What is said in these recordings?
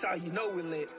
That's how you know we're lit.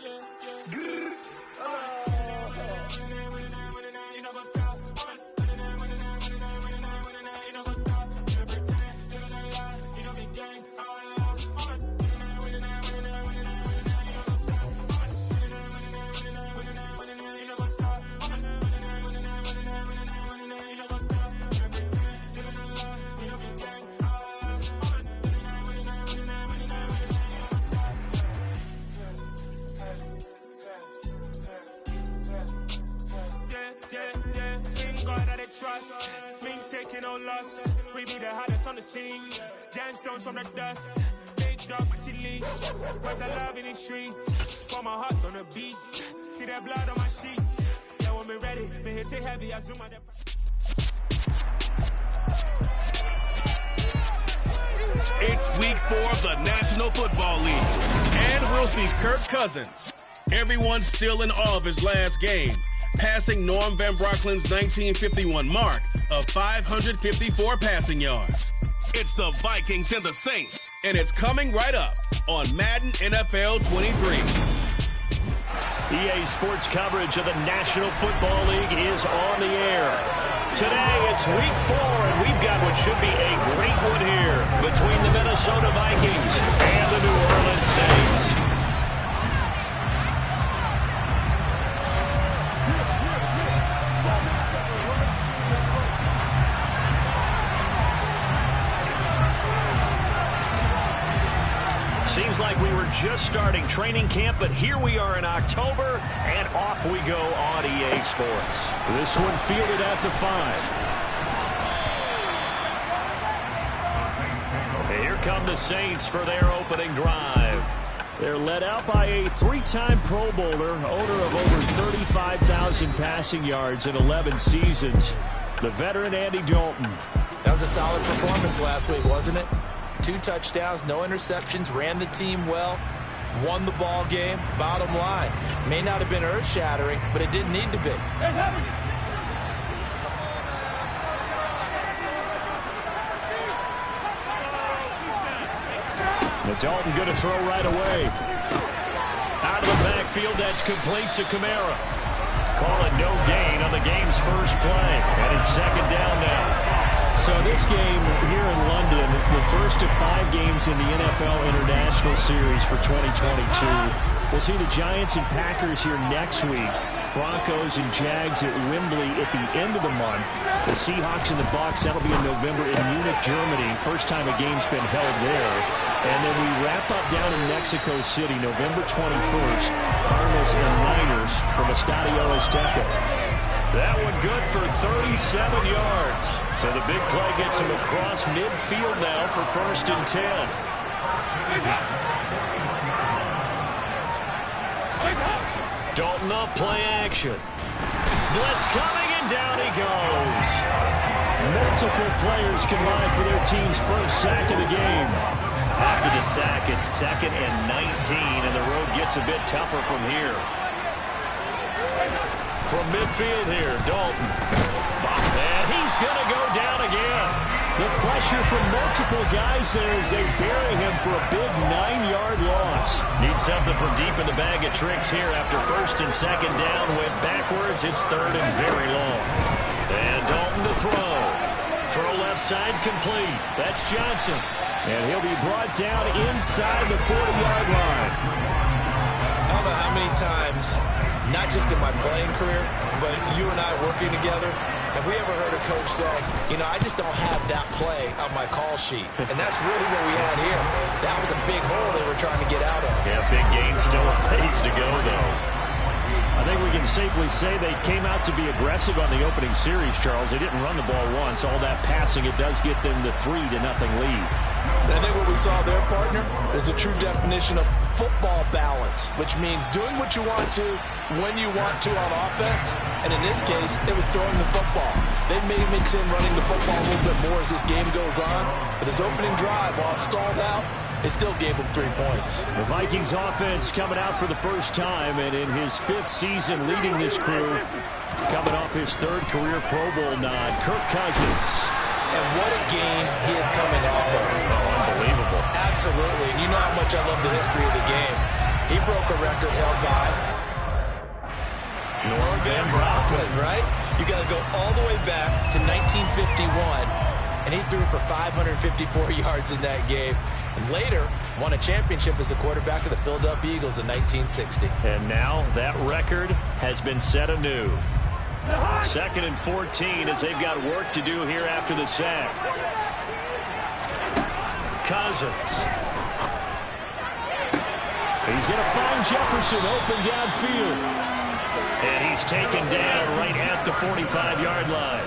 Trust, me taking no loss. We be the hottest on the scene. Gemstones from the dust. Big dog with your leash. Where's the love in the streets? For my heart on the beat. See that blood on my sheets. Yeah, when we ready, me hit it heavy. I zoom out the. It's week 4 of the National Football League. And we'll see Kirk Cousins. Everyone's still in awe of his last game, passing Norm Van Brocklin's 1951 mark of 554 passing yards. It's the Vikings and the Saints, and it's coming right up on Madden NFL 23. EA Sports coverage of the National Football League is on the air. Today, it's week 4, and we've got what should be a great one here between the Minnesota Vikings and the New Orleans Saints. Seems like we were just starting training camp, but here we are in October, and off we go on EA Sports. This one fielded at the 5. Here come the Saints for their opening drive. They're led out by a 3-time Pro Bowler, owner of over 35,000 passing yards in 11 seasons, the veteran Andy Dalton. That was a solid performance last week, wasn't it? 2 touchdowns, no interceptions, ran the team well, won the ball game. Bottom line, may not have been earth-shattering, but it didn't need to be. Now Dalton going to throw right away. Out of the backfield, that's complete to Kamara. Call it no gain on the game's first play, and it's second down now. So this game here in London, the first of 5 games in the NFL International Series for 2022. We'll see the Giants and Packers here next week. Broncos and Jags at Wembley at the end of the month. The Seahawks and the Bucs, that'll be in November in Munich, Germany. First time a game's been held there. And then we wrap up down in Mexico City, November 21st. Cardinals and Niners from Estadio Azteca. That one good for 37 yards. So the big play gets him across midfield now for 1st and 10. Dalton up, play action. Blitz coming, and down he goes. Multiple players combined for their team's first sack of the game. After the sack, it's 2nd and 19, and the road gets a bit tougher from here. From midfield here, Dalton. And he's going to go down again. The pressure from multiple guys there as they bury him for a big 9-yard loss. Need something from deep in the bag of tricks here after 1st and 2nd down. Went backwards. It's 3rd and very long. And Dalton to throw. Throw left side complete. That's Johnson. And he'll be brought down inside the 40-yard line. I don't know how many times, not just in my playing career, but you and I working together, have we ever heard a coach say, you know, I just don't have that play on my call sheet. And that's really what we had here. That was a big hole they were trying to get out of. Yeah, big gain, still a ways to go, though. I think we can safely say they came out to be aggressive on the opening series, Charles. They didn't run the ball once. All that passing, it does get them the 3-0 lead. I think what we saw there, partner, is a true definition of football balance, which means doing what you want to, when you want to on offense. And in this case, it was throwing the football. They may mix in running the football a little bit more as this game goes on. But his opening drive, while it stalled out, it still gave him 3 points. The Vikings offense coming out for the first time, and in his 5th season leading this crew, coming off his 3rd career Pro Bowl nod, Kirk Cousins. And what a game he is coming off of. Oh, unbelievable. Absolutely. And you know how much I love the history of the game. He broke a record held by Norm Van Brocklin, right? You got to go all the way back to 1951, and he threw for 554 yards in that game. And later, won a championship as a quarterback of the Philadelphia Eagles in 1960. And now that record has been set anew. 2nd and 14 as they've got work to do here after the sack. Cousins. He's going to find Jefferson open downfield. And he's taken down right at the 45-yard line.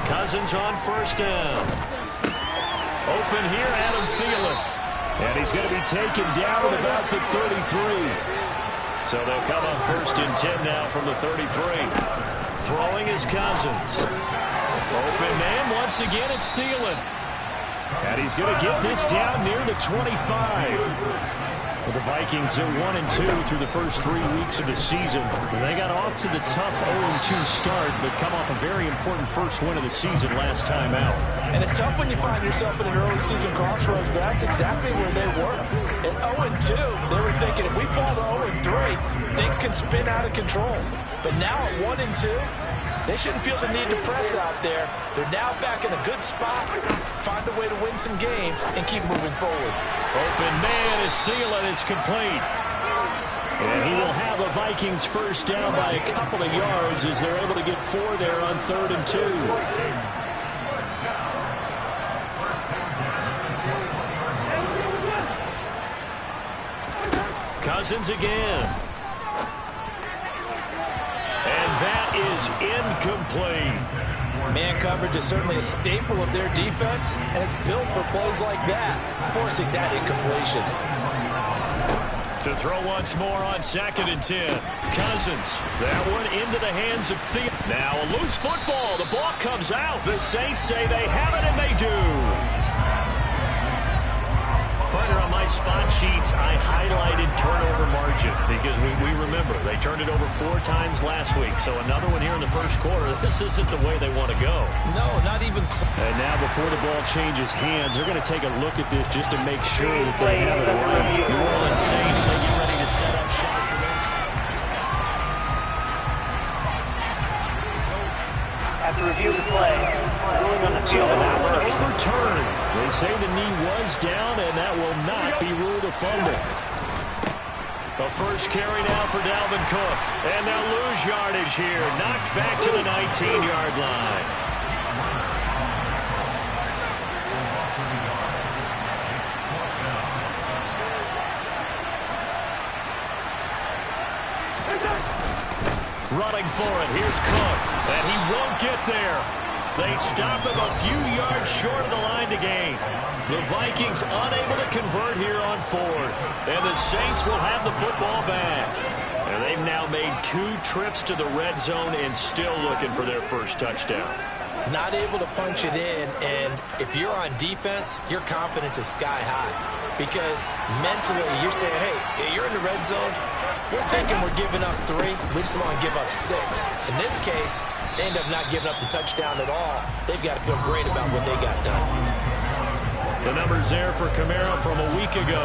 Cousins on 1st down. Open here, Adam Thielen. And he's going to be taken down at about the 33. So they'll come on 1st and 10 now from the 33. Throwing is Cousins. Open man, once again, it's Thielen. And he's going to get this down near the 25. Well, the Vikings are 1-2 through the first 3 weeks of the season. They got off to the tough 0-2 start, but come off a very important first win of the season last time out. And it's tough when you find yourself in an early season crossroads, but that's exactly where they were. At 0-2, they were thinking if we fall to 0-3, things can spin out of control. But now at 1-2, they shouldn't feel the need to press out there. They're now back in a good spot, find a way to win some games, and keep moving forward. Open man is Thielen. It's complete. And he will have the Vikings first down by a couple of yards as they're able to get 4 there on 3rd and 2. Cousins again. And that is incomplete. Man coverage is certainly a staple of their defense, and it's built for plays like that, forcing that incompletion. To throw once more on 2nd and 10. Cousins. That one into the hands of Thielen. Now a loose football. The ball comes out. The Saints say they have it, and they do. Partner, on my spot sheets, I highlighted turnover margin because we remember they turned it over 4 times last week. So another one here in the first quarter. This isn't the way they want to go. No, not even close. And now before the ball changes hands, they're going to take a look at this just to make sure that they have it right. New Orleans Saints, they get ready to set up shop for this. After review of the play, ruling on the field of that one overturned. They say the knee was down, and that will not be ruled a fumble. The first carry now for Dalvin Cook. And they'll lose yardage here. Knocked back to the 19-yard line. Running for it. Here's Cook. And he won't get there. They stop him a few yards short of the line to gain. The Vikings unable to convert here on 4th. And the Saints will have the football back. And they've now made 2 trips to the red zone and still looking for their first touchdown. Not able to punch it in, and if you're on defense, your confidence is sky high. Because mentally, you're saying, hey, you're in the red zone. We're thinking we're giving up 3. We just want to give up 6. In this case, they end up not giving up the touchdown at all. They've got to feel great about what they got done. The numbers there for Kamara from a week ago.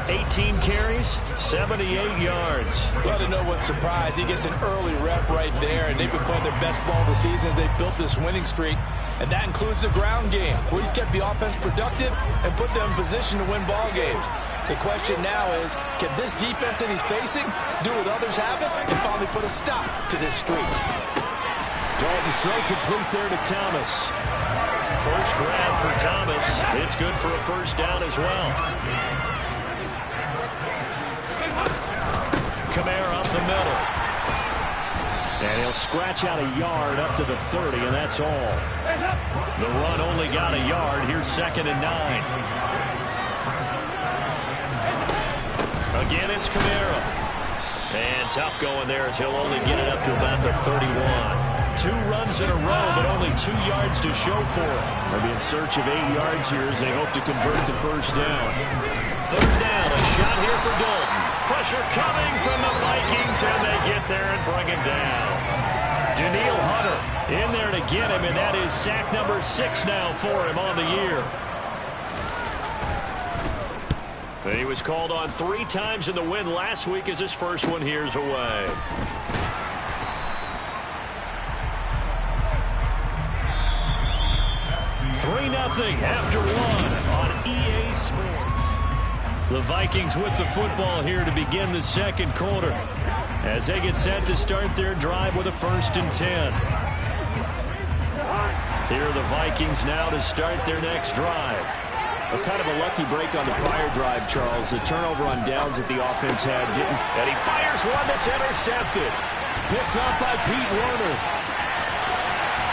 18 carries, 78 yards. Well, to no one's surprise, he gets an early rep right there, and they've been playing their best ball of the season as they've built this winning streak. And that includes the ground game, where he's kept the offense productive and put them in position to win ball games. The question now is, can this defense that he's facing do what others haven't and finally put a stop to this streak? Dalton's throw complete there to Thomas. First grab for Thomas. It's good for a first down as well. Kamara up the middle. And he'll scratch out a yard up to the 30, and that's all. The run only got a yard. Here's 2nd and 9. Again, it's Kamara. And tough going there as he'll only get it up to about the 31. 2 runs in a row, but only 2 yards to show for it. They'll be in search of 8 yards here as they hope to convert the first down. 3rd down, a shot here for Dalton. Pressure coming from the Vikings, and they get there and bring him down. Daniil Hunter in there to get him, and that is sack number 6 now for him on the year. He was called on 3 times in the win last week as his first one here's away. Nothing after 1 on EA Sports. The Vikings with the football here to begin the second quarter as they get set to start their drive with a 1st and 10. Here are the Vikings now to start their next drive. A kind of a lucky break on the prior drive, Charles. The turnover on downs that the offense had didn't. And he fires one that's intercepted. Picked up by Pete Werner.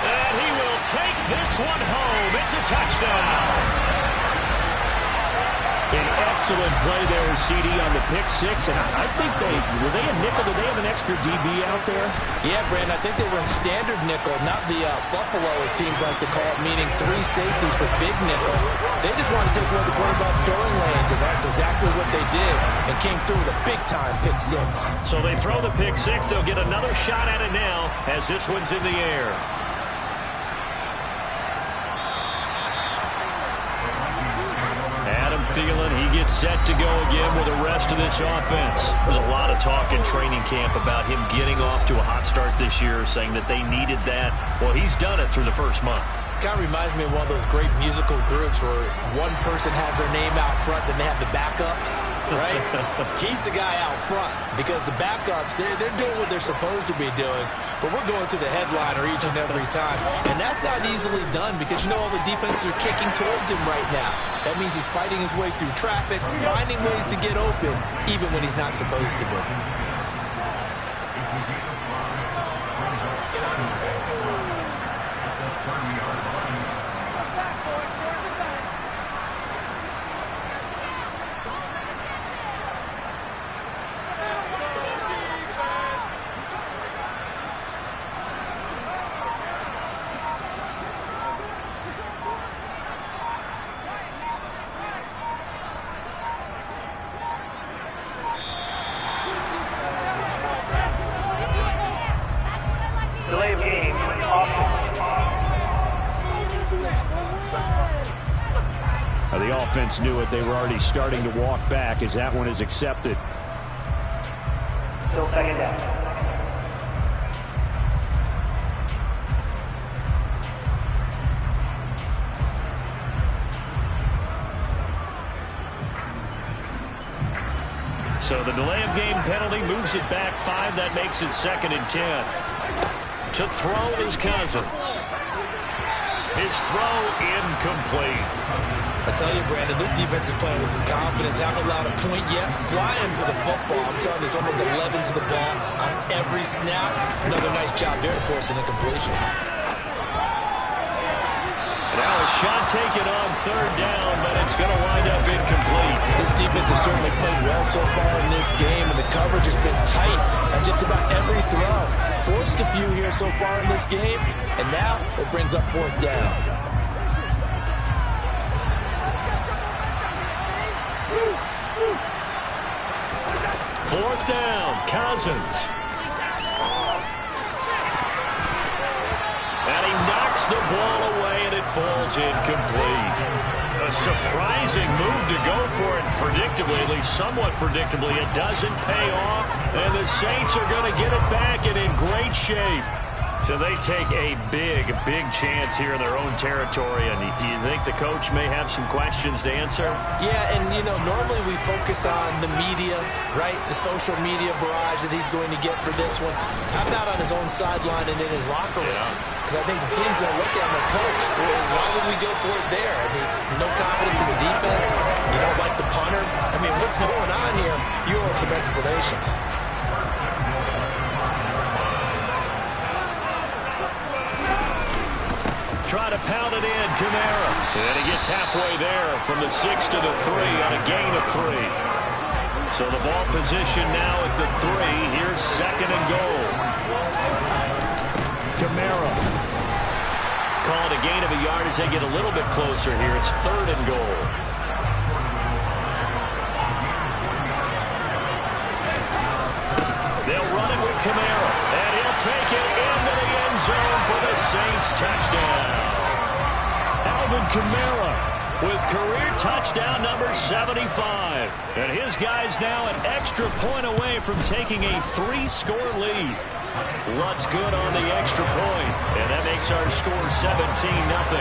And he will take this one home. It's a touchdown. An excellent play there, CD, on the pick 6. And I think were they a nickel? Did they have an extra DB out there? Yeah, Brandon, I think they were in standard nickel, not the Buffalo, as teams like to call it, meaning 3 safeties for big nickel. They just wanted to take away the quarterback's throwing lanes, and that's exactly what they did, and came through with a big-time pick 6. So they throw the pick 6. They'll get another shot at it now as this one's in the air. Thielen, he gets set to go again with the rest of this offense. There's a lot of talk in training camp about him getting off to a hot start this year, saying that they needed that. Well, he's done it through the first month. Kind of reminds me of one of those great musical groups where one person has their name out front, then they have the backups, right? He's the guy out front because the backups, they're doing what they're supposed to be doing, but we're going to the headliner each and every time. And that's not easily done because, you know, all the defenses are kicking towards him right now. That means he's fighting his way through traffic, finding ways to get open, even when he's not supposed to be. Delay of game. The offense knew it. They were already starting to walk back as that one is accepted. Still 2nd down. So the delay of game penalty moves it back 5. That makes it 2nd and 10. To throw is Cousins. His throw incomplete. I tell you, Brandon, this defense is playing with some confidence. Haven't allowed a point yet. Flying to the football. I'm telling you, there's almost 11 to the ball on every snap. Another nice job there for us in the completion. Now a shot taken on 3rd down, but it's going to wind up incomplete. This defense has certainly played well so far in this game, and the coverage has been tight on just about every throw. Forced a few here so far in this game, and now it brings up 4th down. Fourth down, Cousins. And he knocks the ball away, and it falls incomplete. A surprising move to go for it predictably, at least somewhat predictably. It doesn't pay off, and the Saints are going to get it back and in great shape. So they take a big, big chance here in their own territory. And you think the coach may have some questions to answer? Yeah, and, you know, normally we focus on the media, right? The social media barrage that he's going to get for this one. I'm not on his own sideline and in his locker room. Because I think the team's going to look at him like, Coach, why would we go for it there? I mean, no confidence in the defense. You don't like the punter. I mean, what's going on here? You owe some explanations. Try to pound it in, Kamara. And he gets halfway there from the 6 to the 3 on a gain of 3. So the ball position now at the 3. Here's 2nd and goal. Kamara. Call it a gain of a yard as they get a little bit closer here. It's 3rd and goal. They'll run it with Kamara. And he'll take it into the end zone for the Saints touchdown. Alvin Kamara with career touchdown number 75. And his guys now an extra point away from taking a 3-score lead. Lutz good on the extra point, and that makes our score 17-0.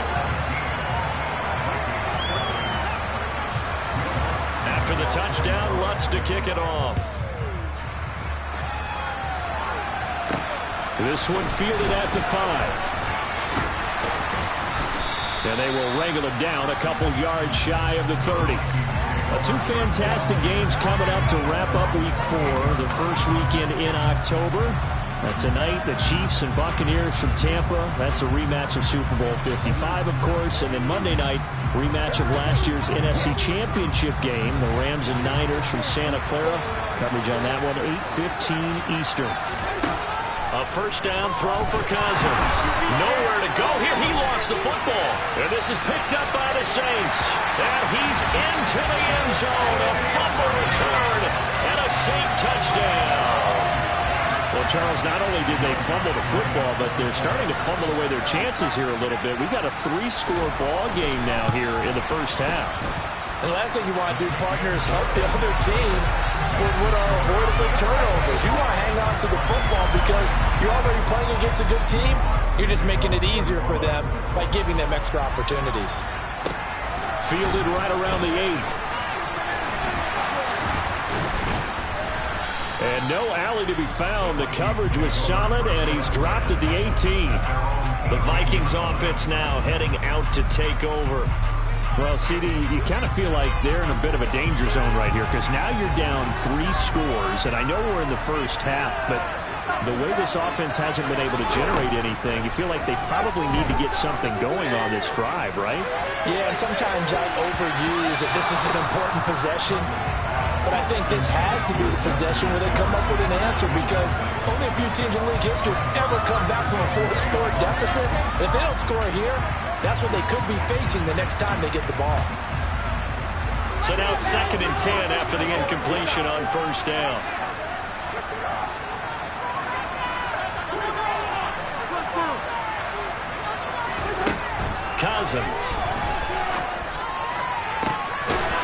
After the touchdown, Lutz to kick it off. This one fielded at the 5. And they will wrangle it down a couple yards shy of the 30. Two fantastic games coming up to wrap up Week 4, the first weekend in October. Tonight, the Chiefs and Buccaneers from Tampa. That's a rematch of Super Bowl 55, of course. And then Monday night, rematch of last year's NFC Championship game, the Rams and Niners from Santa Clara. Coverage on that one, 8:15 Eastern. A first down throw for Cousins. Nowhere to go here. He lost the football. And this is picked up by the Saints. And he's into the end zone. A fumble return and a Saint touchdown. Well, Charles, not only did they fumble the football, but they're starting to fumble away their chances here a little bit. We've got a 3-score ball game now here in the first half. And the last thing you want to do, partners, help the other team with what are avoidable turnovers. You want to hang on to the football because you're already playing against a good team. You're just making it easier for them by giving them extra opportunities. Fielded right around the 8. And no alley to be found. The coverage was solid, and he's dropped at the 18. The Vikings offense now heading out to take over. Well, CD, you kind of feel like they're in a bit of a danger zone right here because now you're down 3 scores, and I know we're in the first half, but the way this offense hasn't been able to generate anything, you feel like they probably need to get something going on this drive, right? Yeah, and sometimes I overuse that this is an important possession, but I think this has to be the possession where they come up with an answer because only a few teams in league history have ever come back from a 4-score deficit. If they don't score here, that's what they could be facing the next time they get the ball. So now 2nd and 10 after the incompletion on first down. Cousins.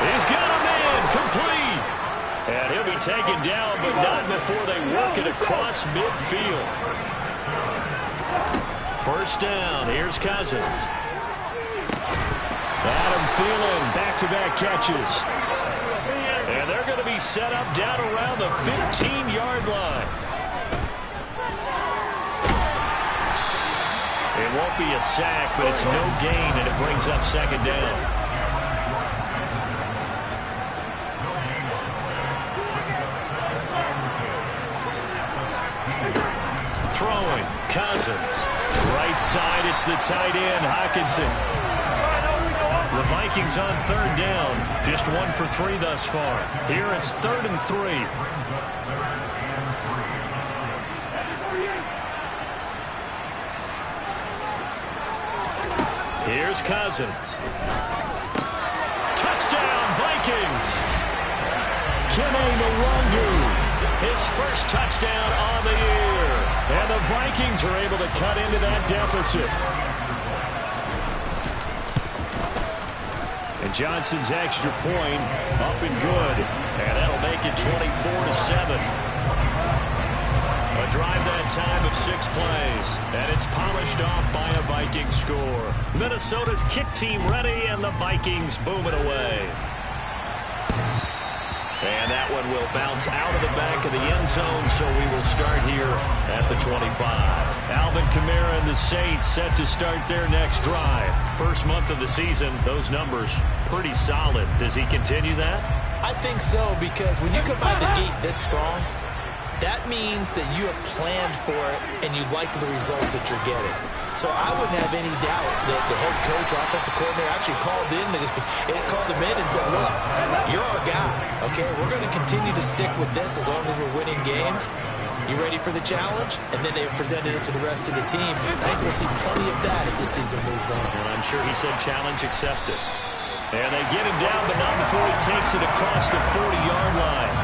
He's got a man complete. And he'll be taken down, but not before they work it across midfield. First down. Here's Cousins. Adam Thielen, back-to-back catches. And they're going to be set up down around the 15-yard line. It won't be a sack, but it's no gain, and it brings up 2nd down. Throwing, Cousins. Right side, it's the tight end, Hockenson. The Vikings on 3rd down. Just 1 for 3 thus far. Here it's 3rd and 3. Here's Cousins. Touchdown, Vikings! Kene Nwangwu. His first touchdown on the year. And the Vikings are able to cut into that deficit. And Johnson's extra point up and good. And that'll make it 24-7. A drive that time of 6 plays. And it's polished off by a Viking score. Minnesota's kick team ready, and the Vikings boom it away. And that one will bounce out of the back of the end zone, so we will start here at the 25. Alvin Kamara and the Saints set to start their next drive. First month of the season, those numbers pretty solid. Does he continue that? I think so, because when you come out the gate this strong, that means that you have planned for it and you like the results that you're getting. So I wouldn't have any doubt that the head coach or offensive coordinator actually called him in and said, look, you're our guy, okay? We're going to continue to stick with this as long as we're winning games. You ready for the challenge? And then they have presented it to the rest of the team. I think we'll see plenty of that as the season moves on. And I'm sure he said challenge accepted. And they get him down, but not before he takes it across the 40-yard line.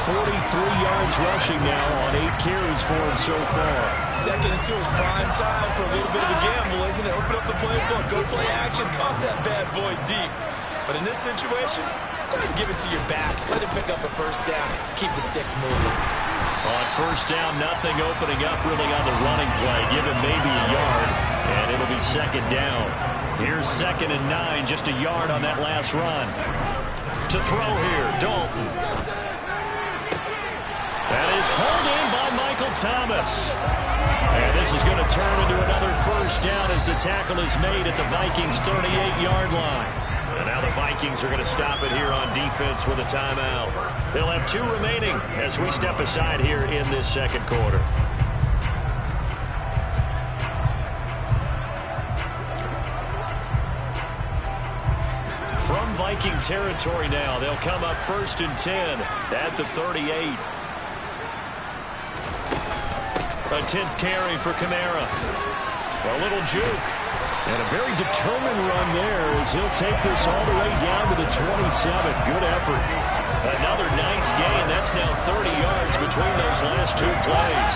43 yards rushing now on 8 carries for him so far. 2nd and 2 is prime time for a little bit of a gamble, isn't it? Open up the playbook, go play action, toss that bad boy deep. But in this situation, go ahead and give it to your back. Let him pick up a first down. Keep the sticks moving. On first down, nothing opening up really on the running play. Give him maybe a yard, and it'll be 2nd down. Here's 2nd and 9, just a yard on that last run. To throw here, Dalton. That is hauled in by Michael Thomas. And this is going to turn into another first down as the tackle is made at the Vikings' 38-yard line. And now the Vikings are going to stop it here on defense with a timeout. They'll have 2 remaining as we step aside here in this 2nd quarter. From Viking territory now, they'll come up 1st and 10 at the 38. A 10th carry for Kamara. A little juke. And a very determined run there as he'll take this all the way down to the 27. Good effort. Another nice gain. That's now 30 yards between those last 2 plays.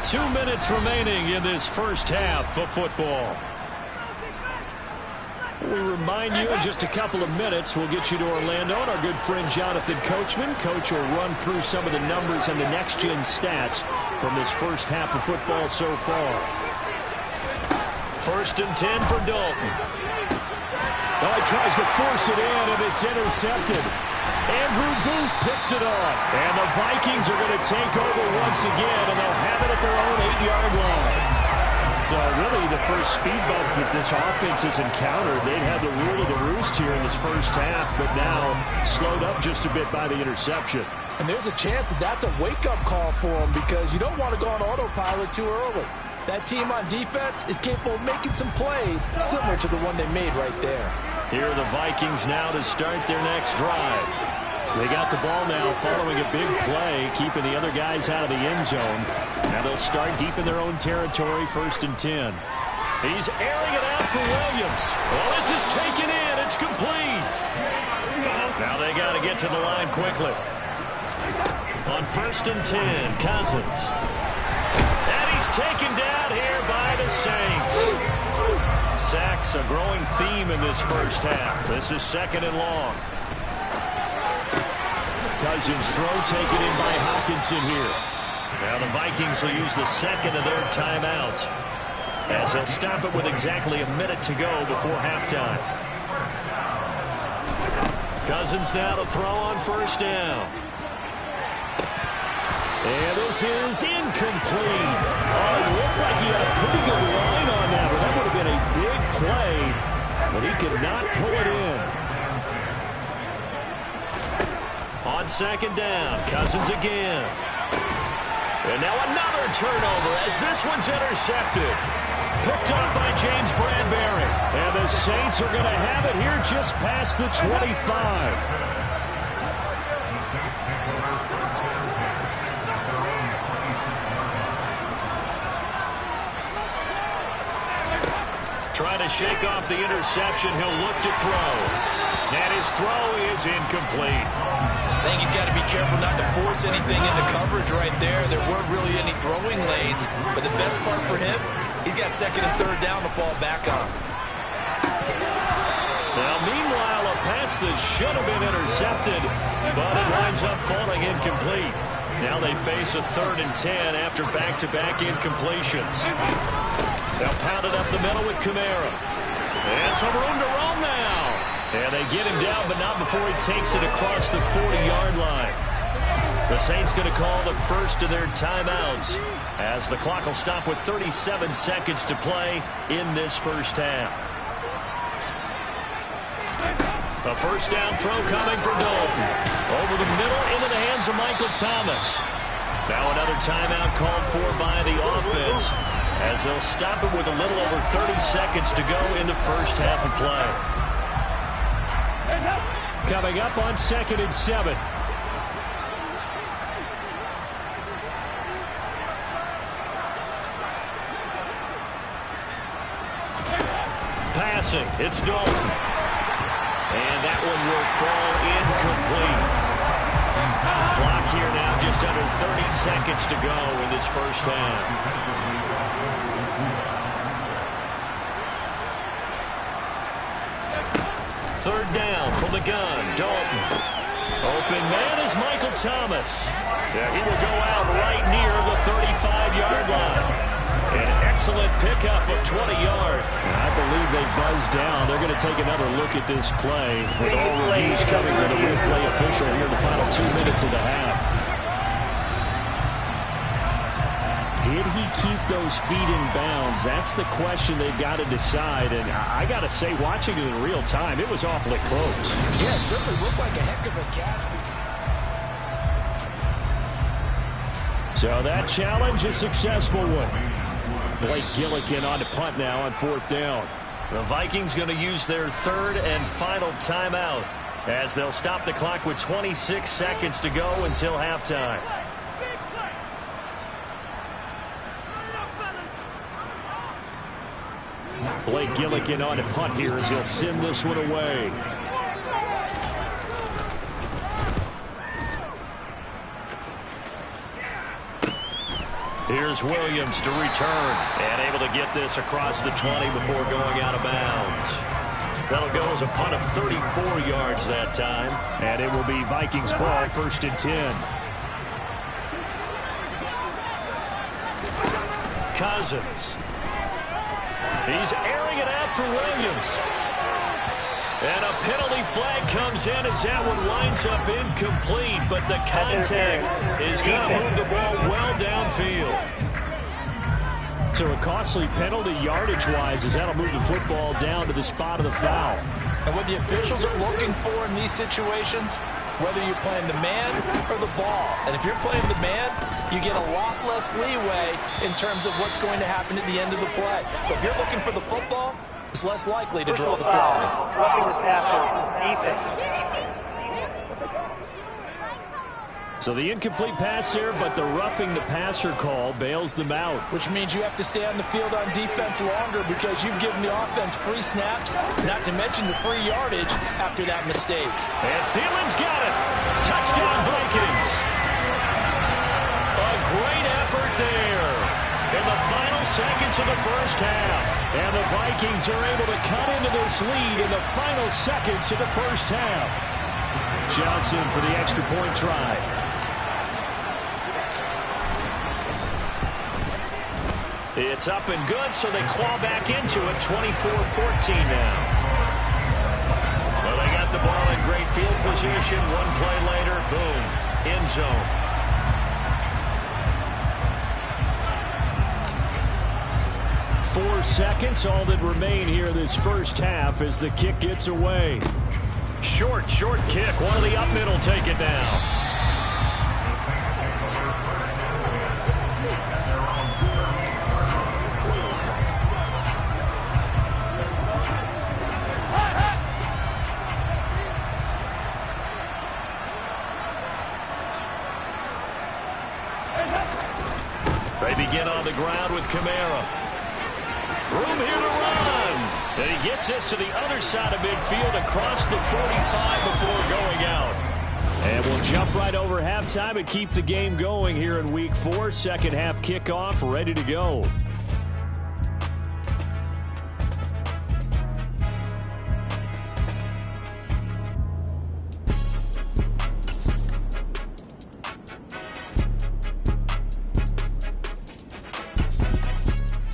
Two minutes remaining in this first half of football. We remind you in just a couple of minutes we'll get you to Orlando and our good friend Jonathan Coachman. Coach will run through some of the numbers and the next-gen stats from this first half of football so far. 1st and 10 for Dalton. Oh, he tries to force it in, and it's intercepted. Andrew Booth picks it off. And the Vikings are going to take over once again, and they'll have it at their own 8-yard line. So really the first speed bump that this offense has encountered. They've had the rule of the roost here in this first half, but now slowed up just a bit by the interception. And there's a chance that that's a wake-up call for them because you don't want to go on autopilot too early. That team on defense is capable of making some plays similar to the one they made right there. Here are the Vikings now to start their next drive. They got the ball now following a big play, keeping the other guys out of the end zone. Now they'll start deep in their own territory, 1st and 10. He's airing it out for Williams. Well, this is taken in. It's complete. Now they got to get to the line quickly. On 1st and 10, Cousins. And he's taken down here by the Saints. Sacks a growing theme in this first half. This is 2nd and long. Cousins throw taken in by Hawkinson here. Now the Vikings will use the 2nd of their timeouts as they'll stop it with exactly a minute to go before halftime. Cousins now to throw on 1st down. And this is incomplete. Oh, it looked like he had a pretty good line on that, but that would have been a big play, but he could not pull it in. On 2nd down, Cousins again. And now another turnover as this one's intercepted. Picked up by James Bradbury. And the Saints are going to have it here just past the 25. Trying to shake off the interception. He'll look to throw. And his throw is incomplete. I think he's got to be careful not to force anything into coverage right there. There weren't really any throwing lanes, but the best part for him, he's got 2nd and 3rd down to fall back on. Now, meanwhile, a pass that should have been intercepted, but it winds up falling incomplete. Now they face a 3rd and 10 after back-to-back incompletions. They'll pound it up the middle with Kamara. And some room to roam now. And they get him down, but not before he takes it across the 40-yard line. The Saints going to call the first of their timeouts as the clock will stop with 37 seconds to play in this first half. A 1st down throw coming for Dalton. Over the middle into the hands of Michael Thomas. Now another timeout called for by the offense as they'll stop it with a little over 30 seconds to go in the first half of play. Coming up on 2nd and 7. passing. It's Dalton. And that one will fall incomplete. Clock here now, just under 30 seconds to go in this first half. Third down from the gun, Dalton. Open man is Michael Thomas. Yeah, he will go out right near the 35-yard line. An excellent pickup of 20 yards. I believe they buzzed down. They're going to take another look at this play with all reviews coming from the replay official here in the final 2 minutes of the half. Did he keep those feet in bounds? That's the question they've got to decide. And I got to say, watching it in real time, it was awfully close. Yeah, it certainly looked like a heck of a catch. So that challenge, a successful one. Blake Gillikin on to punt now on fourth down. The Vikings going to use their third and final timeout as they'll stop the clock with 26 seconds to go until halftime. Blake Gillikin on to punt here as he'll send this one away. Here's Williams to return and able to get this across the 20 before going out of bounds. That'll go as a punt of 34 yards that time. And it will be Vikings ball, 1st and 10. Cousins. He's airing it out for Williams. And a penalty flag comes in as that one winds up incomplete, but the contact is going to move the ball well downfield. So a costly penalty yardage-wise as that'll move the football down to the spot of the foul. And what the officials are looking for in these situations, whether you're playing the man or the ball. And if you're playing the man, you get a lot less leeway in terms of what's going to happen at the end of the play. But if you're looking for the football, it's less likely to draw the flag. Roughing the passer, defense. So the incomplete pass there, but the roughing the passer call bails them out. Which means you have to stay on the field on defense longer because you've given the offense free snaps, not to mention the free yardage after that mistake. And Thielen's got it. Touchdown Vikings. A great effort there in the final seconds of the first half. And the Vikings are able to cut into this lead in the final seconds of the first half. Johnson for the extra point try. It's up and good, so they claw back into it, 24-14 now. Well, they got the ball in great field position. One play later, boom, end zone. Four seconds, all that remain here this first half as the kick gets away. Short kick. One of the up middle take it down. They begin on the ground with Kamara. Room here to run. And he gets this to the other side of midfield across the 45 before going out. And we'll jump right over halftime and keep the game going here in Week 4. Second half kickoff, ready to go.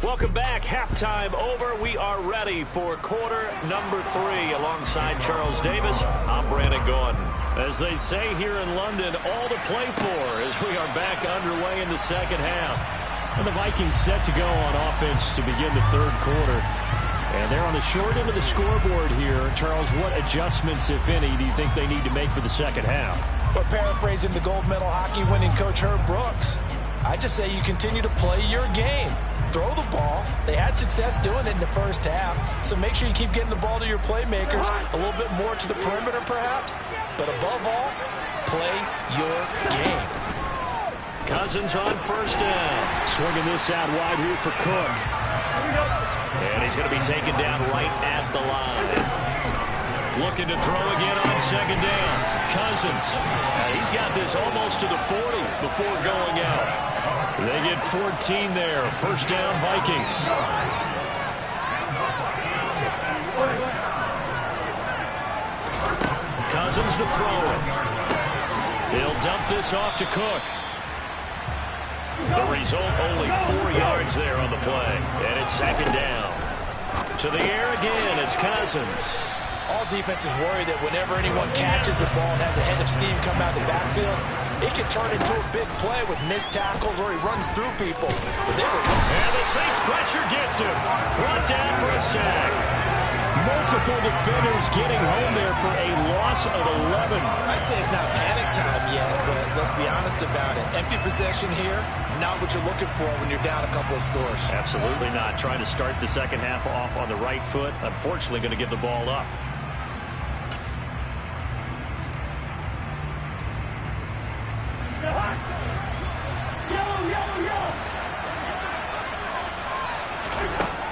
Welcome back. Halftime over. We are ready for quarter number 3. Alongside Charles Davis, I'm Brandon Gordon. As they say here in London, all to play for as we are back underway in the second half. And the Vikings set to go on offense to begin the third quarter. And they're on the short end of the scoreboard here. Charles, what adjustments, if any, do you think they need to make for the second half? Well, paraphrasing the gold medal hockey winning coach Herb Brooks, I just say you continue to play your game. Throw the ball. They had success doing it in the first half, so make sure you keep getting the ball to your playmakers, a little bit more to the perimeter perhaps, but above all, play your game. Cousins on first down. Swinging this out wide here for Cook. And he's going to be taken down right at the line. Looking to throw again on second down. Cousins. He's got this almost to the 40 before going out. They get 14 there. First down, Vikings. Cousins to throw it. He'll dump this off to Cook. The result, only 4 yards there on the play. And it's second down. To the air again, it's Cousins. All defenses worry that whenever anyone catches the ball and has a head of steam come out of the backfield, it can turn into a big play with missed tackles or he runs through people. And the Saints pressure gets him. Brought down for a sack. Multiple defenders getting home there for a loss of 11. I'd say it's not panic time yet, but let's be honest about it. Empty possession here, not what you're looking for when you're down a couple of scores. Absolutely not. Trying to start the second half off on the right foot. Unfortunately, going to give the ball up.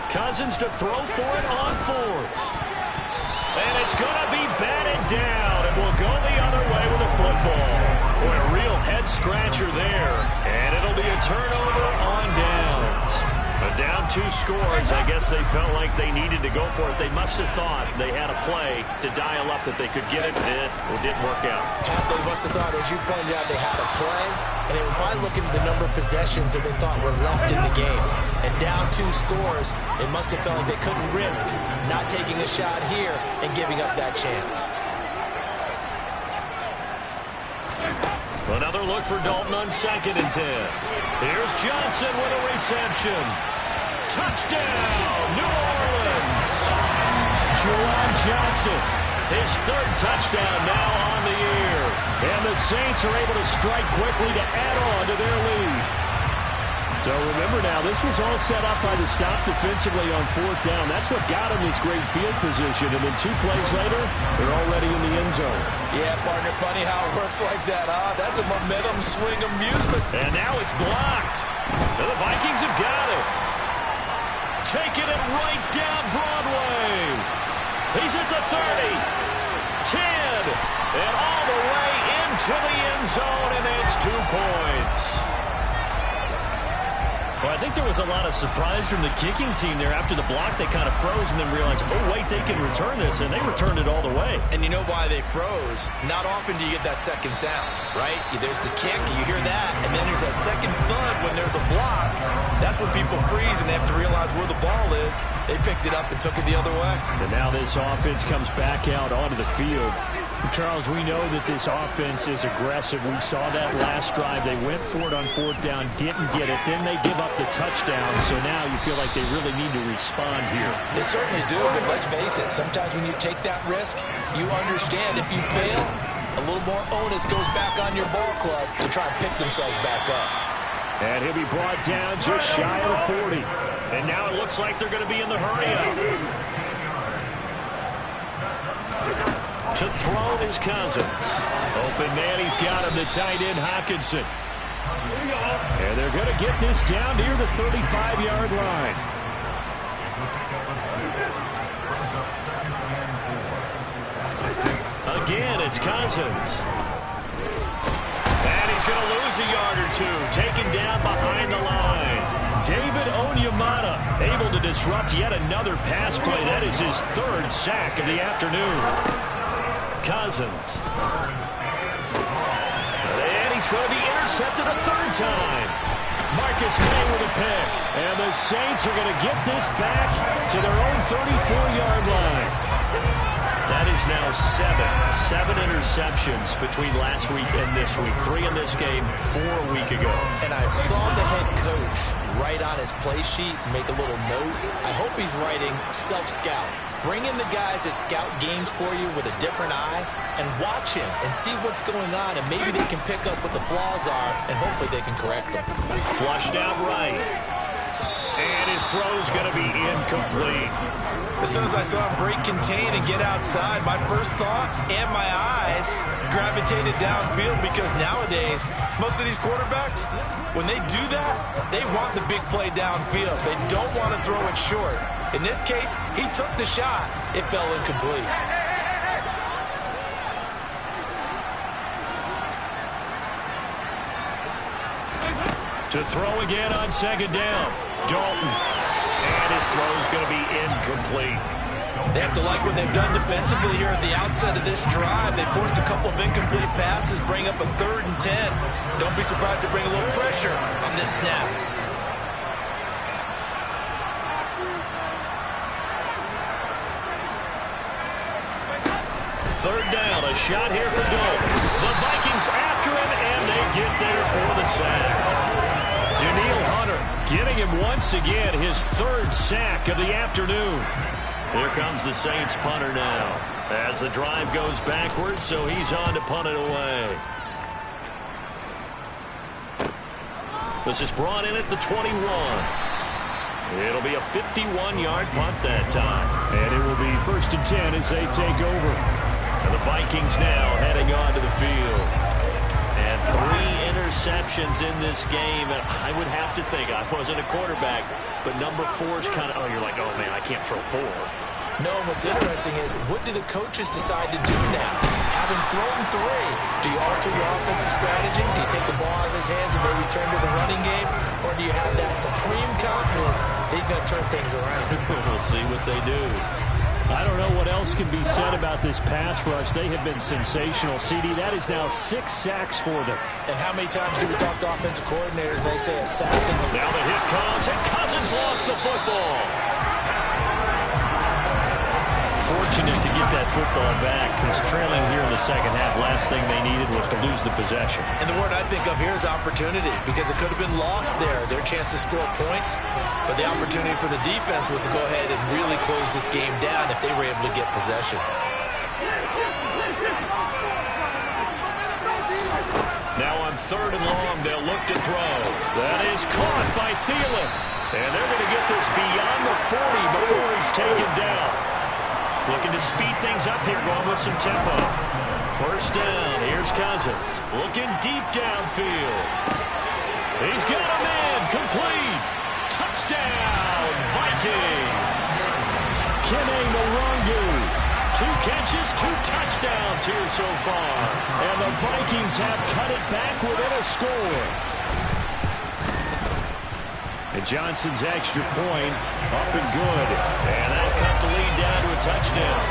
Cousins to throw for it on fourth. And it's going to be batted down. It will go the other way with a football. Boy, a real head-scratcher there. And it'll be a turnover on downs. But down 2 scores, I guess they felt like they needed to go for it. They must have thought they had a play to dial up that they could get it. It didn't work out. They must have thought, as you pointed out, they had a play. And they were probably looking at the number of possessions that they thought were left in the game. And down 2 scores, it must have felt like they couldn't risk not taking a shot here and giving up that chance. Another look for Dalton on 2nd and 10. Here's Johnson with a reception. Touchdown, New Orleans. Juwan Johnson, his 3rd touchdown now on the year. And the Saints are able to strike quickly to add on to their lead. So remember now, this was all set up by the stop defensively on 4th down. That's what got him this great field position. And then 2 plays later, they're already in the end zone. Yeah, partner, funny how it works like that, huh? That's a momentum swing amusement. And now it's blocked. And the Vikings have got it. Taking it right down Broadway. He's at the 30, 10, and all the way into the end zone, and it's 2 points. Well, I think there was a lot of surprise from the kicking team there. After the block, they kind of froze and then realized, oh, wait, they can return this, and they returned it all the way. And you know why they froze? Not often do you get that second sound, right? There's the kick, you hear that, and then there's that second thud when there's a block. That's when people freeze and they have to realize where the ball is. They picked it up and took it the other way. And now this offense comes back out onto the field. Charles, we know that this offense is aggressive. We saw that last drive. They went for it on 4th down, didn't get it. Then they give up the touchdown. So now you feel like they really need to respond here. They certainly do, but let's face it. Sometimes when you take that risk, you understand if you fail, a little more onus goes back on your ball club to try and pick themselves back up. And he'll be brought down just shy of the 40. And now it looks like they're going to be in the hurry-up. To throw is Cousins. Open man, he's got him, the tight end Hockenson. And they're going to get this down near the 35-yard line. Again, it's Cousins. And he's going to lose a yard or 2, taken down behind the line. David Onyemata able to disrupt yet another pass play. That is his 3rd sack of the afternoon. Cousins. And he's going to be intercepted a 3rd time. Marcus May with a pick. And the Saints are going to get this back to their own 34-yard line. That is now 7 interceptions between last week and this week. 3 in this game, 4 a week ago. And I saw the head coach write on his play sheet, make a little note. I hope he's writing self-scout. Bring in the guys that scout games for you with a different eye and watch him and see what's going on, and maybe they can pick up what the flaws are, and hopefully they can correct them. Flushed out right. And his throw's going to be incomplete. As soon as I saw him break contain and get outside, my first thought and my eyes gravitated downfield, because nowadays, most of these quarterbacks, when they do that, they want the big play downfield. They don't want to throw it short. In this case, he took the shot. It fell incomplete. To throw again on second down. Dalton. And his throw's going to be incomplete. They have to like what they've done defensively here at the outset of this drive. They forced a couple of incomplete passes, bring up a 3rd and 10. Don't be surprised to bring a little pressure on this snap. Third down, a shot here for Dalton. The Vikings after him, and they get there for the sack. Danielle Hunter getting him once again his 3rd sack of the afternoon. Here comes the Saints punter now as the drive goes backwards, so he's on to punt it away. This is brought in at the 21. It'll be a 51-yard punt that time. And it will be 1st and 10 as they take over. And the Vikings now heading onto the field. And 3 interceptions in this game. And I would have to think, I wasn't a quarterback, but number 4 is kind of, oh, you're like, oh, man, I can't throw 4. No, and what's interesting is, what do the coaches decide to do now? Having thrown 3, do you alter your offensive strategy? Do you take the ball out of his hands and maybe turn to the running game? Or do you have that supreme confidence that he's going to turn things around? We'll see what they do. I don't know what else can be said about this pass rush. They have been sensational. CD, that is now 6 sacks for them. And how many times do we talk to offensive coordinators? They say a sack. Now the hit comes, and Cousins lost the football. Fortunate to get that football back, because trailing here in the second half, last thing they needed was to lose the possession. And the word I think of here is opportunity, because it could have been lost there, their chance to score points. But the opportunity for the defense was to go ahead and really close this game down if they were able to get possession. Now on 3rd and long, they'll look to throw. That is caught by Thielen. And they're going to get this beyond the 40 before he's taken down. Looking to speed things up here, going with some tempo. 1st down, here's Cousins. Looking deep downfield. He's got him in, complete. Touchdown, Vikings. Kene Morongu. 2 catches, 2 touchdowns here so far. And the Vikings have cut it back within a score. And Johnson's extra point up and good. And that'll cut the lead down to a touchdown.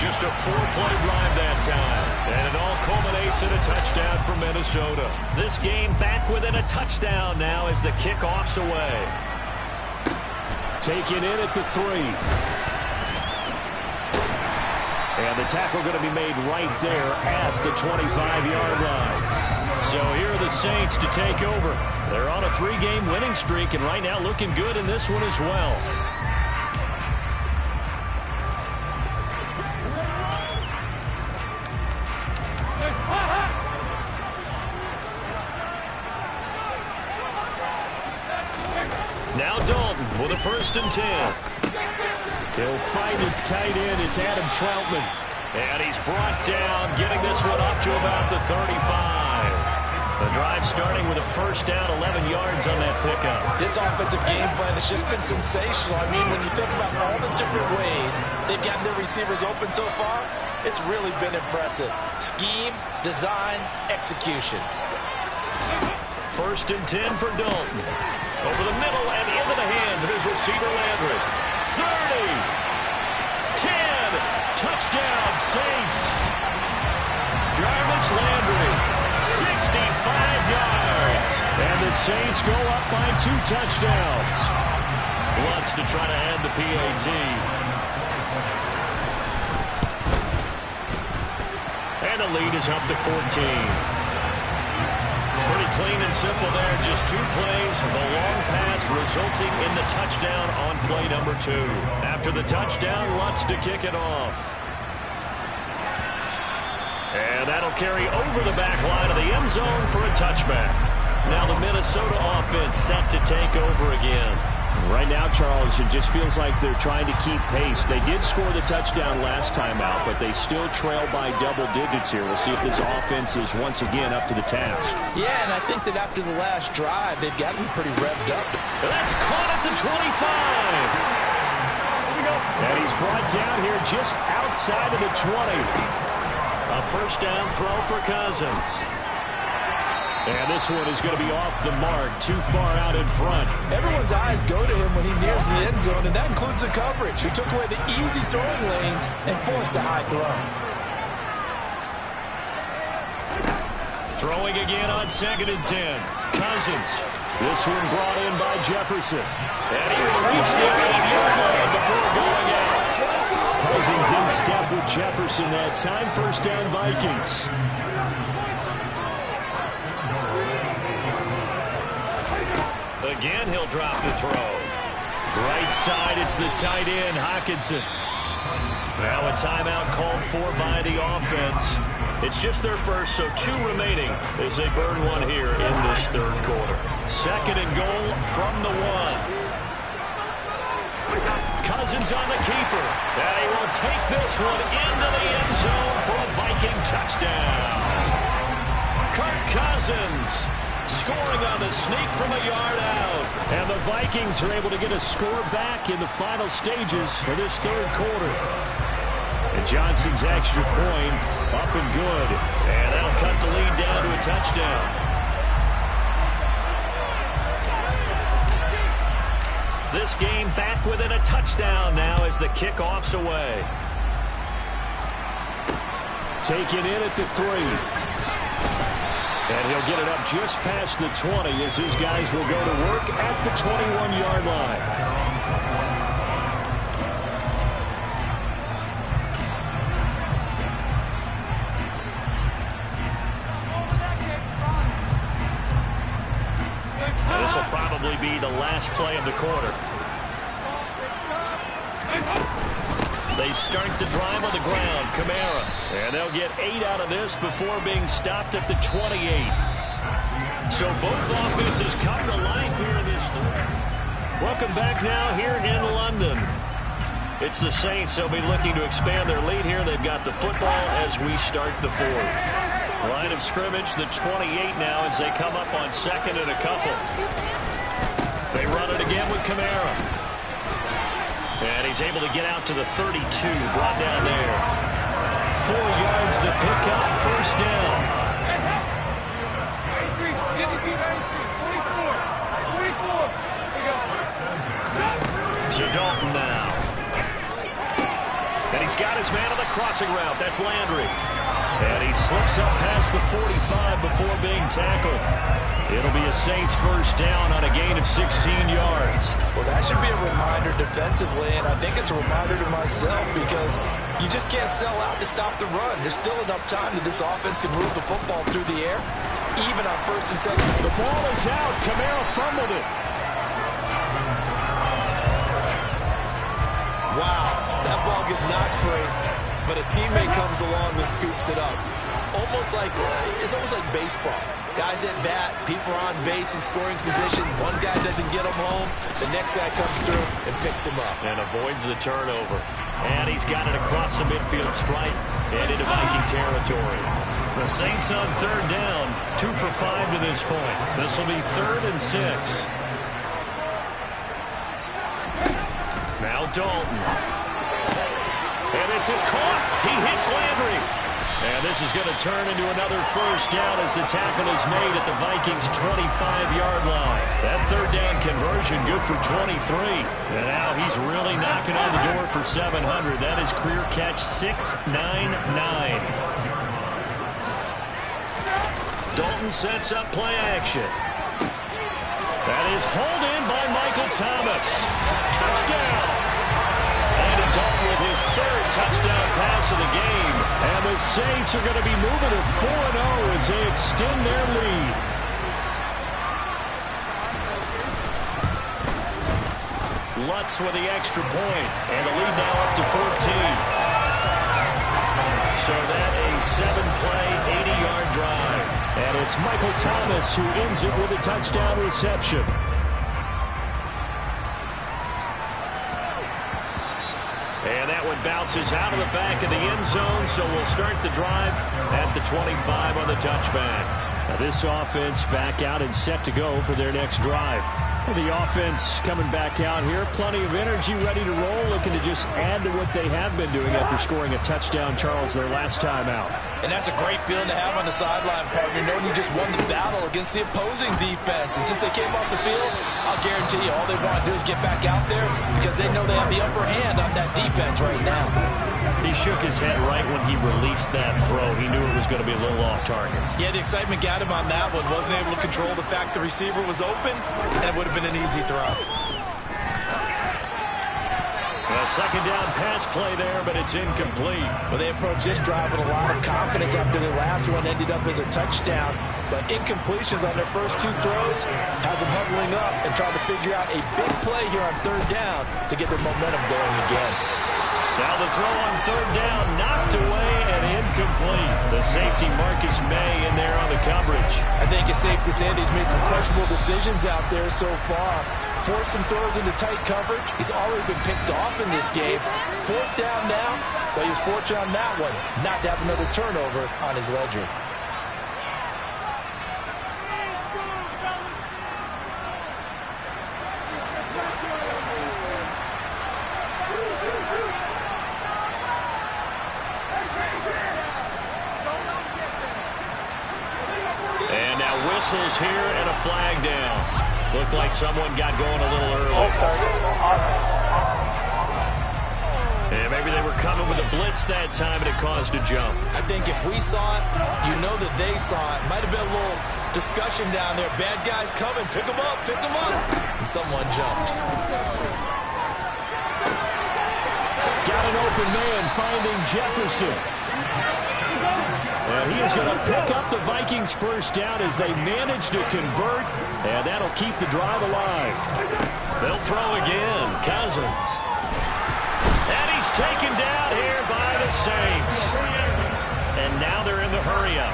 Just a 4-play drive that time. And it all culminates in a touchdown for Minnesota. This game back within a touchdown now as the kickoff's away. Taken in at the 3. And the tackle going to be made right there at the 25-yard line. So here are the Saints to take over. They're on a 3-game winning streak, and right now looking good in this one as well. Now Dalton with a 1st and 10. He'll find its tight end. It's Adam Troutman. And he's brought down, getting this one up to about the 35. The drive starting with a 1st down, 11 yards on that pickup. This offensive game plan has just been sensational. I mean, when you think about all the different ways they've gotten their receivers open so far, it's really been impressive. Scheme, design, execution. 1st and 10 for Dalton. Over the middle and into the hands of his receiver, Landry. 30. 10. Touchdown, Saints. Jarvis Landry. 65 yards. And the Saints go up by 2 touchdowns. Wants to try to add the PAT. And the lead is up to 14. Pretty clean and simple there. Just 2 plays. The long pass resulting in the touchdown on play number 2. After the touchdown, Lutz to kick it off. And that'll carry over the back line of the end zone for a touchback. Now the Minnesota offense set to take over again. Right now, Charles, it just feels like they're trying to keep pace. They did score the touchdown last time out, but they still trail by double digits here. We'll see if this offense is once again up to the task. Yeah, and I think that after the last drive, they've got to be pretty revved up. That's caught at the 25. And he's brought down here just outside of the 20. A first down throw for Cousins. And this one is going to be off the mark, too far out in front. Everyone's eyes go to him when he nears the end zone, and that includes the coverage. He took away the easy throwing lanes and forced a high throw. Throwing again on 2nd and 10. Cousins. This one brought in by Jefferson. And he will reach the 8-yard line before going out. Cousins in step with Jefferson that time. First down, Vikings. Again, he'll drop the throw. Right side, it's the tight end, Hockenson. Now a timeout called for by the offense. It's just their first, so 2 remaining as they burn one here in this 3rd quarter. 2nd and goal from the 1. Cousins on the keeper. And he will take this one into the end zone for a Viking touchdown. Kirk Cousins scoring on the sneak from a yard out. And the Vikings are able to get a score back in the final stages of this 3rd quarter. And Johnson's extra point up and good. And that'll cut the lead down to a touchdown. This game back within a touchdown now as the kickoff's away. Taken in at the 3. And he'll get it up just past the 20 as his guys will go to work at the 21-yard line. And this will probably be the last play of the quarter. They start the drive on the ground. Kamara. And they'll get 8 out of this before being stopped at the 28. So both offenses come to life here in this third. Welcome back now here in London. It's the Saints. They'll be looking to expand their lead here. They've got the football as we start the 4th. Line of scrimmage, the 28 now as they come up on 2nd and a couple. They run it again with Kamara. And he's able to get out to the 32, brought down there. 4 yards the pickup, first down. So Dalton now. And he's got his man on the crossing route. That's Landry. And he slips up past the 45 before being tackled. It'll be a Saints first down on a gain of 16 yards. Well, that should be a reminder defensively, and I think it's a reminder to myself because you just can't sell out to stop the run. There's still enough time that this offense can move the football through the air, even on 1st and 2nd. The ball is out. Kamara fumbled it. Wow, that ball gets knocked free, but a teammate comes along and scoops it up. It's almost like baseball. Guys at bat, people are on base in scoring position. One guy doesn't get him home. The next guy comes through and picks him up. And avoids the turnover. And he's got it across the midfield stripe and into Viking territory. The Saints on 3rd down, 2 for 5 to this point. This will be 3rd and 6. Now Dalton. And this is caught. He hits Landry. And this is going to turn into another first down as the tackle is made at the Vikings' 25-yard line. That 3rd down conversion good for 23. And now he's really knocking on the door for 700. That is career catch 699. Dalton sets up play action. That is hauled in by Michael Thomas. Touchdown. And Dalton with his 3rd touchdown pass of the game. And the Saints are going to be moving to 4-0 as they extend their lead. Lutz with the extra point. And the lead now up to 14. So that a 7-play, 80-yard drive. And it's Michael Thomas who ends it with a touchdown reception. And that one bounces out of the back of the end zone, so we'll start the drive at the 25 on the touchback. Now this offense back out and set to go for their next drive. Well, the offense coming back out here, plenty of energy, ready to roll, looking to just add to what they have been doing after scoring a touchdown, Charles, their last time out. And that's a great feeling to have on the sideline, partner, knowing you just won the battle against the opposing defense. And since they came off the field, I'll guarantee you all they want to do is get back out there because they know they have the upper hand on that defense right now. He shook his head right when he released that throw. He knew it was going to be a little off target. Yeah, the excitement got him on that one. Wasn't able to control the fact the receiver was open, and it would have been an easy throw. A second down pass play there, but it's incomplete. Well, they approached this drive with a lot of confidence after their last one ended up as a touchdown. But incompletions on their first two throws has them huddling up and trying to figure out a big play here on third down to get their momentum going again. Now the throw on third down, knocked away and incomplete. The safety Marcus May in there on the coverage. I think it's safe to say that he's made some questionable decisions out there so far. Forced some throws into tight coverage. He's already been picked off in this game. Fourth down now, but he was fortunate on that one not to have another turnover on his ledger. Whistles here and a flag down. Looked like someone got going a little early. And maybe they were coming with a blitz that time and it caused a jump. I think if we saw it, you know that they saw it. Might have been a little discussion down there. Bad guys coming. Pick them up. Pick them up. And someone jumped. Got an open man finding Jefferson. And he is going to pick up the Vikings first down as they manage to convert, and that'll keep the drive alive. They'll throw again. Cousins. And he's taken down here by the Saints. And now they're in the hurry-up.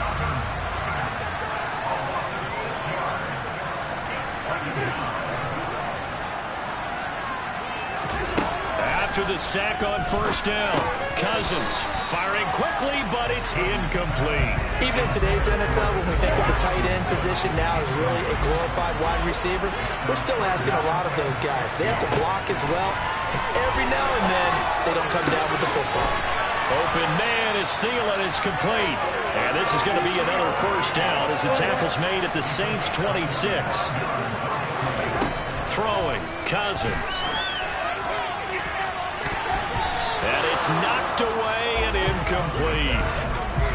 After the sack on first down, Cousins firing quickly, but it's incomplete. Even in today's NFL, when we think of the tight end position now as really a glorified wide receiver, we're still asking a lot of those guys. They have to block as well, and every now and then, they don't come down with the football. Open man is Thielen, is complete. And this is going to be another first down as the tackle's made at the Saints' 26. Throwing, Cousins. And it's knocked away and incomplete.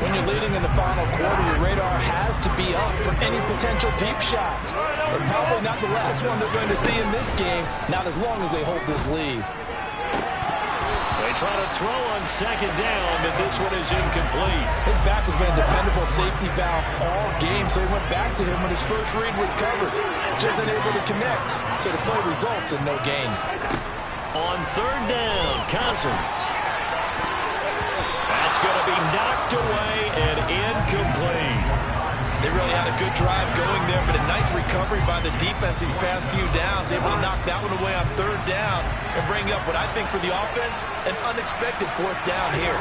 When you're leading in the final quarter, your radar has to be up for any potential deep shots. And probably not the last one they're going to see in this game, not as long as they hold this lead. They try to throw on second down, but this one is incomplete. His back has been a dependable safety valve all game, so he went back to him when his first read was covered. Just unable to connect, so the play results in no gain. On third down, Cousins. That's going to be knocked away and incomplete. They really had a good drive going there, but a nice recovery by the defense these past few downs. Able to knock that one away on third down and bring up what I think for the offense, an unexpected fourth down here.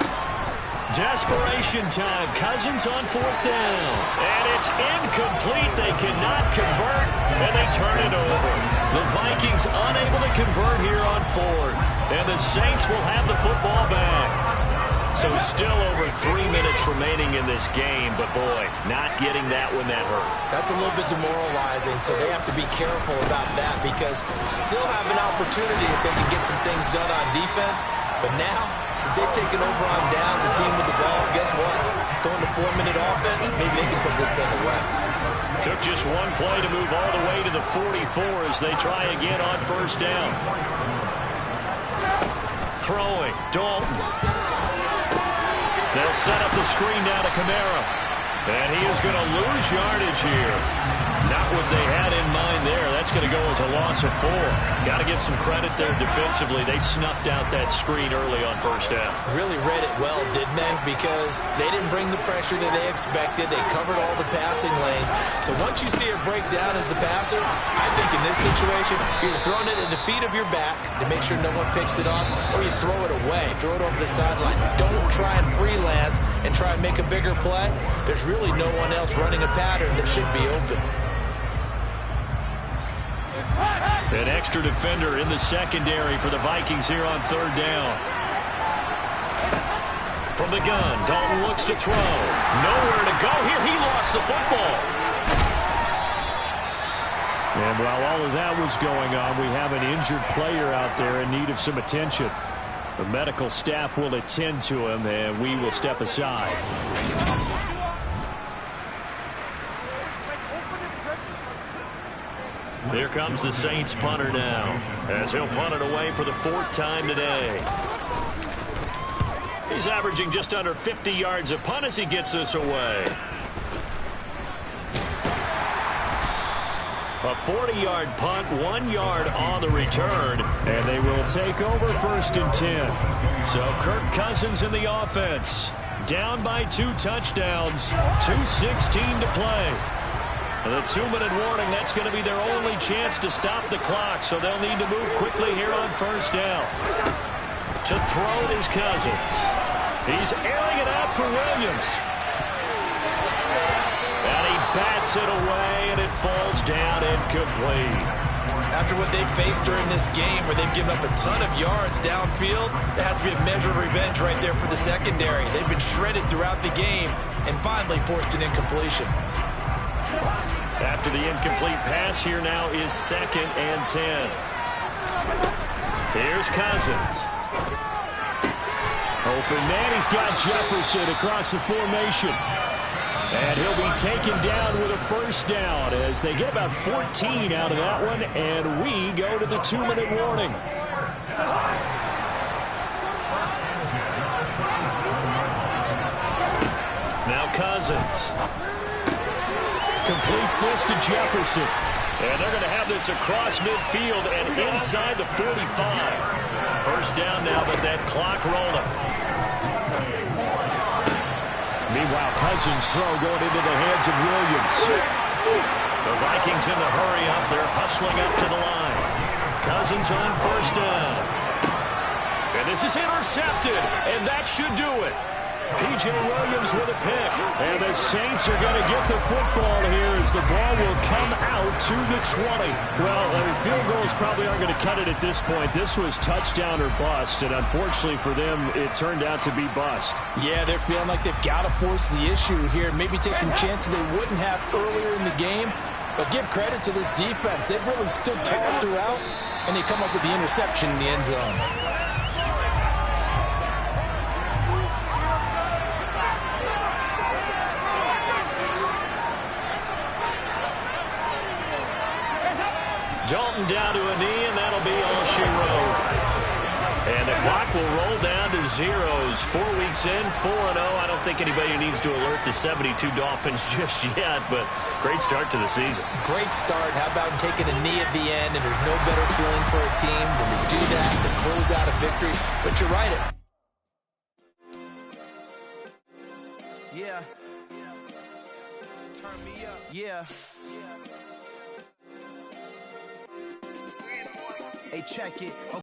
Desperation time. Cousins on fourth down. And it's incomplete. They cannot convert, and they turn it over. The Vikings unable to convert here on fourth. And the Saints will have the football back. So still over 3 minutes remaining in this game, but boy, not getting that one that hurt. That's a little bit demoralizing, so they have to be careful about that because still have an opportunity if they can get some things done on defense. But now, since they've taken over on downs, a team with the ball, guess what? Going to 4-minute offense, maybe they can put this thing away. Took just one play to move all the way to the 44 as they try again on first down. Throwing, Dalton. They'll set up the screen now to Kamara. And he is going to lose yardage here. Not what they had in mind there. that's going to go as a loss of 4. Got to give some credit there defensively. They snuffed out that screen early on first down. Really read it well, didn't they? Because they didn't bring the pressure that they expected. They covered all the passing lanes. So once you see it break down as the passer, I think in this situation, you're throwing it at the feet of your back to make sure no one picks it off, or you throw it away, throw it over the sideline. Don't try and freelance and try and make a bigger play. There's really no one else running a pattern that should be open. An extra defender in the secondary for the Vikings here on third down. From the gun, Dalton looks to throw. Nowhere to go here. He lost the football. And while all of that was going on, we have an injured player out there in need of some attention. The medical staff will attend to him, and we will step aside. Here comes the Saints punter now, as he'll punt it away for the 4th time today. He's averaging just under 50 yards a punt as he gets this away. A 40-yard punt, 1 yard on the return, and they will take over 1st and 10. So Kirk Cousins in the offense, down by 2 touchdowns, 2:16 to play. The 2-minute warning, that's going to be their only chance to stop the clock, so they'll need to move quickly here on first down. To throw it is Cousins. He's airing it out for Williams. And he bats it away, and it falls down incomplete. After what they've faced during this game, where they've given up a ton of yards downfield, there has to be a measure of revenge right there for the secondary. They've been shredded throughout the game and finally forced an incompletion. After the incomplete pass, here now is 2nd and 10. Here's Cousins. Open man, he's got Jefferson across the formation. And he'll be taken down with a 1st down as they get about 14 out of that one, and we go to the 2-minute warning. Now Cousins completes this to Jefferson. And they're going to have this across midfield and inside the 45. 1st down now, but that clock rolling. Meanwhile, Cousins' throw going into the hands of Williams. The Vikings in the hurry up. They're hustling up to the line. Cousins on 1st down. And this is intercepted, and that should do it. P.J. Williams with a pick. And the Saints are going to get the football here as the ball will come out to the 20. Well, field goals probably aren't going to cut it at this point. This was touchdown or bust, and unfortunately for them, it turned out to be bust. Yeah, they're feeling like they've got to force the issue here, maybe take some chances they wouldn't have earlier in the game. But give credit to this defense. They've really stood tall throughout, and they come up with the interception in the end zone. Dalton down to a knee, and that'll be all she wrote. And the clock will roll down to zeros. 4 weeks in, 4-0. I don't think anybody needs to alert the 72 Dolphins just yet, but great start to the season. Great start. How about taking a knee at the end, and there's no better feeling for a team than to do that, to close out a victory. But you're right. Yeah. Turn me up. Yeah. Hey, check it.